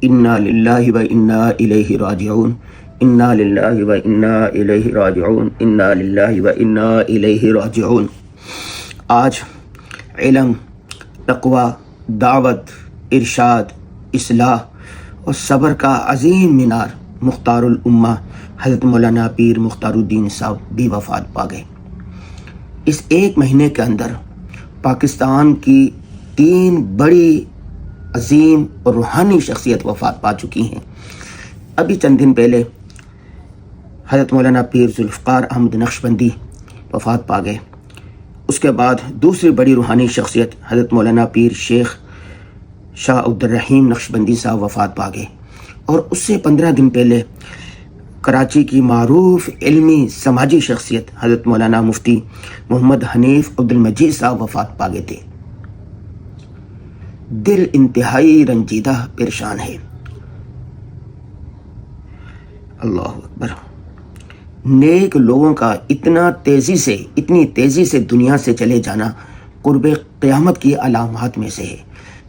انا للہ و انا الیہ راجعون، انا للہ و انا الیہ راجعون، انا للہ و انا الیہ راجعون۔ آج علم، تقوی، دعوت، ارشاد، اصلاح اور صبر کا عظیم مینار مختار الامہ حضرت مولانا پیر مختار الدین صاحب بھی وفات پا گئے۔ اس ایک مہینے کے اندر پاکستان کی 3 بڑی عظیم اور روحانی شخصیت وفات پا چکی ہیں۔ ابھی چند دن پہلے حضرت مولانا پیر ذوالفقار احمد نقشبندی وفات پا گئے۔ اس کے بعد دوسری بڑی روحانی شخصیت حضرت مولانا پیر شیخ شاہ عبدالرحیم نقشبندی صاحب وفات پا گئے، اور اس سے 15 دن پہلے کراچی کی معروف علمی سماجی شخصیت حضرت مولانا مفتی محمد حنیف عبدالمجید صاحب وفات پا گئے تھے۔ دل انتہائی رنجیدہ پریشان ہے۔ اللہ اکبر۔ نیک لوگوں کا اتنی تیزی سے دنیا سے چلے جانا قرب قیامت کی علامات میں سے ہے۔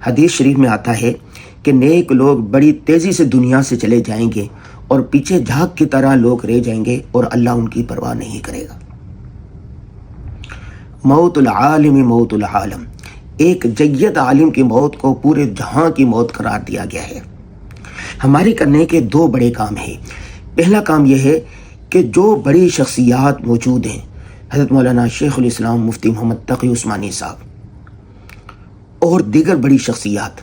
حدیث شریف میں آتا ہے کہ نیک لوگ بڑی تیزی سے دنیا سے چلے جائیں گے اور پیچھے جھاگ کی طرح لوگ رہ جائیں گے اور اللہ ان کی پرواہ نہیں کرے گا۔ موت العالم موت العالم، ایک جید عالم کی موت کو پورے جہاں کی موت قرار دیا گیا ہے۔ ہمارے کرنے کے 2 بڑے کام ہیں۔ پہلا کام یہ ہے کہ جو بڑی شخصیات موجود ہیں، حضرت مولانا شیخ الاسلام مفتی محمد تقی عثمانی صاحب اور دیگر بڑی شخصیات،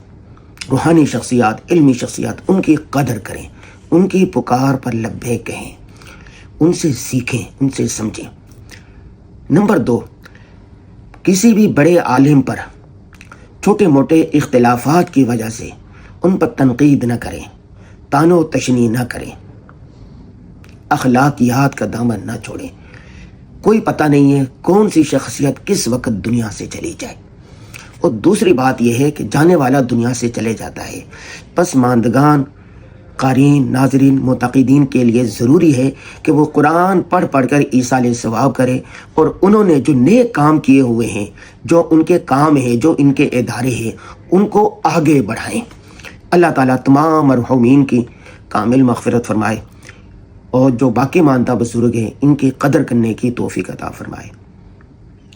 روحانی شخصیات، علمی شخصیات، ان کی قدر کریں، ان کی پکار پر لبیک کہیں، ان سے سیکھیں، ان سے سمجھیں۔ نمبر 2، کسی بھی بڑے عالم پر چھوٹے موٹے اختلافات کی وجہ سے ان پر تنقید نہ کریں، طعن و تشنیع نہ کریں، اخلاقیات کا دامن نہ چھوڑیں۔ کوئی پتہ نہیں ہے کون سی شخصیت کس وقت دنیا سے چلی جائے۔ اور دوسری بات یہ ہے کہ جانے والا دنیا سے چلے جاتا ہے، پسماندگان، قارئین، ناظرین، معتقدین کے لیے ضروری ہے کہ وہ قرآن پڑھ کر ایصال ثواب کرے، اور انہوں نے جو نیک کام کیے ہوئے ہیں، جو ان کے کام ہیں، جو ان کے ادارے ہیں، ان کو آگے بڑھائیں۔ اللہ تعالیٰ تمام مرحومین کی کامل مغفرت فرمائے، اور جو باقی ماندہ بزرگ ہیں ان کی قدر کرنے کی توفیق عطا فرمائے۔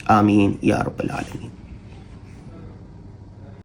آمین یا رب العالمین۔